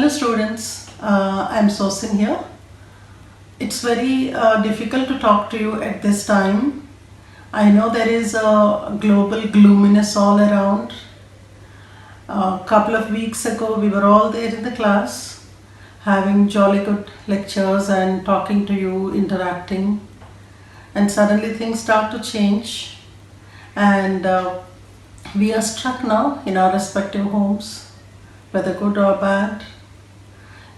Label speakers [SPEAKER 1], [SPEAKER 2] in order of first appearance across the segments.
[SPEAKER 1] Hello students, I'm Sosin here. It's very difficult to talk to you at this time. I know there is a global gloominess all around. A couple of weeks ago we were all there in the class having jolly good lectures and talking to you, interacting, and suddenly things start to change and we are stuck now in our respective homes, whether good or bad.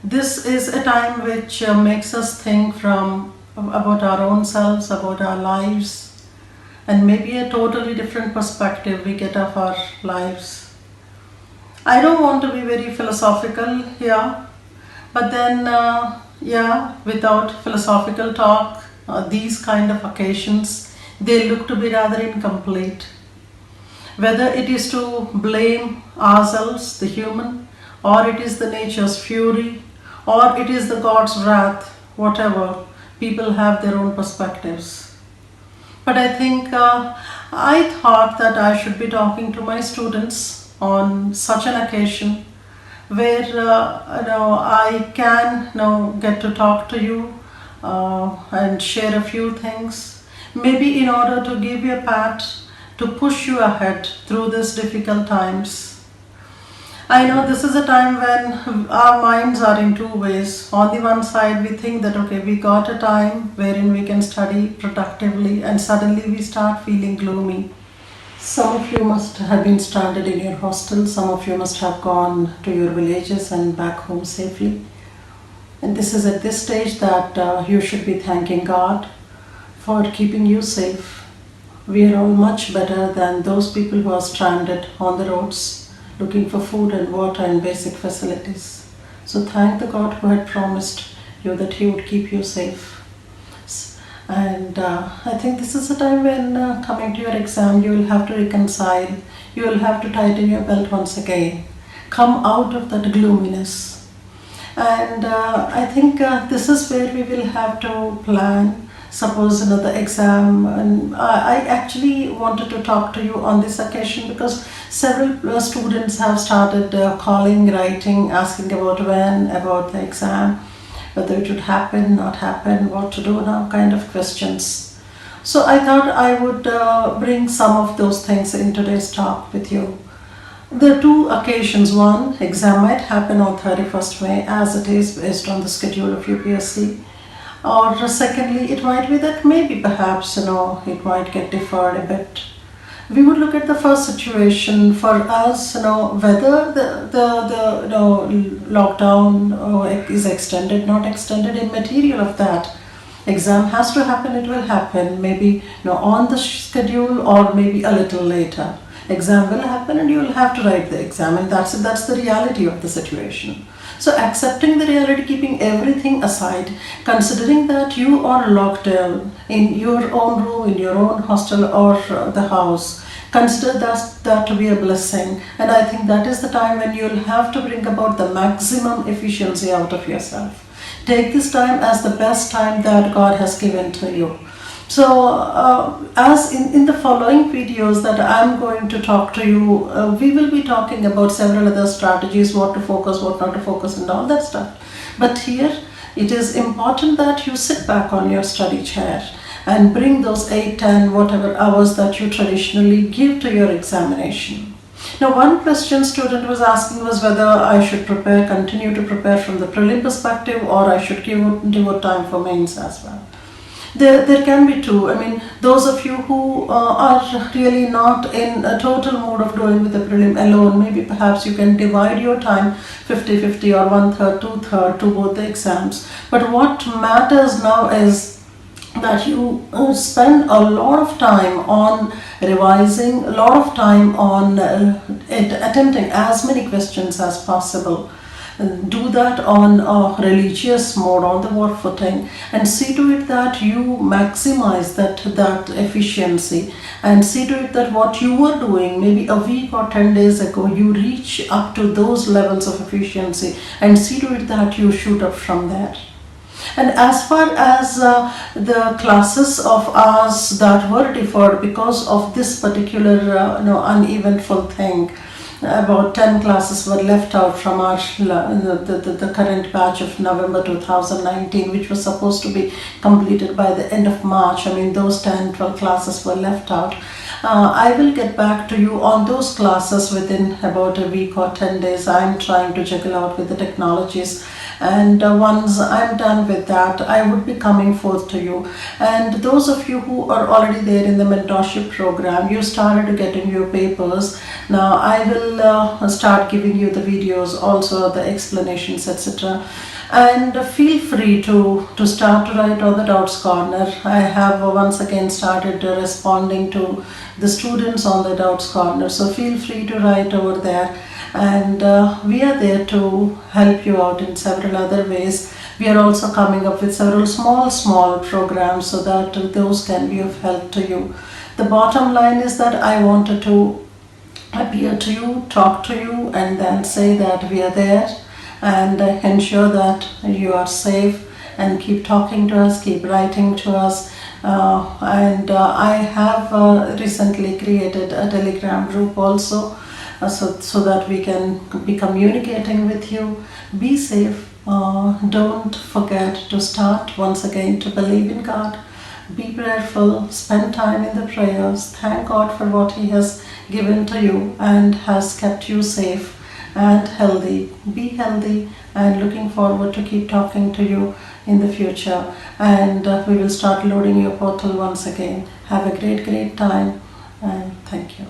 [SPEAKER 1] This is a time which makes us think about our own selves, about our lives, and maybe a totally different perspective we get of our lives. I don't want to be very philosophical here, but then without philosophical talk, these kind of occasions, they look to be rather incomplete. Whether it is to blame ourselves, the human, or it is the nature's fury, or it is the God's wrath, whatever, people have their own perspectives. But I think I thought that I should be talking to my students on such an occasion where I can get to talk to you and share a few things, maybe in order to give you a pat, to push you ahead through these difficult times. I know this is a time when our minds are in two ways. On the one side, we think that okay, we got a time wherein we can study productively, and suddenly we start feeling gloomy. Some of you must have been stranded in your hostel, some of you must have gone to your villages and back home safely. And this is at this stage that you should be thanking God for keeping you safe. We are all much better than those people who are stranded on the roads, looking for food and water and basic facilities. So thank the God who had promised you that He would keep you safe. And I think this is a time when coming to your exam, you will have to reconcile, you will have to tighten your belt once again, come out of that gloominess. And I think this is where we will have to plan. Suppose another exam, and I actually wanted to talk to you on this occasion because several students have started calling, writing, asking about when, about the exam, whether it would happen, not happen, what to do now, kind of questions. So I thought I would bring some of those things in today's talk with you. There are two occasions. One, exam might happen on 31st May as it is based on the schedule of UPSC. Or secondly, it might be that maybe perhaps it might get deferred a bit. We would look at the first situation for us, whether the lockdown is extended, not extended, immaterial of that. Exam has to happen, it will happen, maybe on the schedule or maybe a little later. Exam will happen and you will have to write the exam, and that's it. That's the reality of the situation. So accepting the reality, keeping everything aside, considering that you are locked down in your own room, in your own hostel or the house, consider that to be a blessing. And I think that is the time when you'll have to bring about the maximum efficiency out of yourself. Take this time as the best time that God has given to you. So as in the following videos that I'm going to talk to you, we will be talking about several other strategies, what to focus, what not to focus, and all that stuff. But here it is important that you sit back on your study chair and bring those 8, 10, whatever hours that you traditionally give to your examination. Now, one question student was asking was whether I should continue to prepare from the prelim perspective, or I should devote time for mains as well. There can be two. I mean, those of you who are really not in a total mood of doing with the prelim alone, maybe perhaps you can divide your time 50-50 or 1/3, 2/3 to both the exams. But what matters now is that you spend a lot of time on revising, a lot of time on attempting as many questions as possible. Do that on a religious mode, on the war footing, and see to it that you maximize that efficiency, and see to it that what you were doing maybe a week or 10 days ago, you reach up to those levels of efficiency, and see to it that you shoot up from there. And as far as the classes of ours that were deferred because of this particular uneventful thing, about 10 classes were left out from our the current batch of November 2019, which was supposed to be completed by the end of March. I mean, those 10-12 classes were left out. I will get back to you on those classes within about a week or 10 days. I'm trying to juggle out with the technologies, and once I'm done with that, I would be coming forth to you. And those of you who are already there in the mentorship program, you started getting your papers. Now I will start giving you the videos, also the explanations, etc. And feel free to start to write on the Doubts Corner. I have once again started responding to the students on the Doubts Corner, so feel free to write over there. And we are there to help you out in several other ways. We are also coming up with several small programs so that those can be of help to you. The bottom line is that I wanted to appear to you, talk to you, and then say that we are there, and ensure that you are safe, and keep talking to us, keep writing to us. I have recently created a Telegram group also, so that we can be communicating with you. Be safe. Don't forget to start once again to believe in God. Be prayerful, spend time in the prayers, thank God for what He has given to you and has kept you safe and healthy. Be healthy, and looking forward to keep talking to you in the future. And we will start loading your portal once again. Have a great time, and thank you.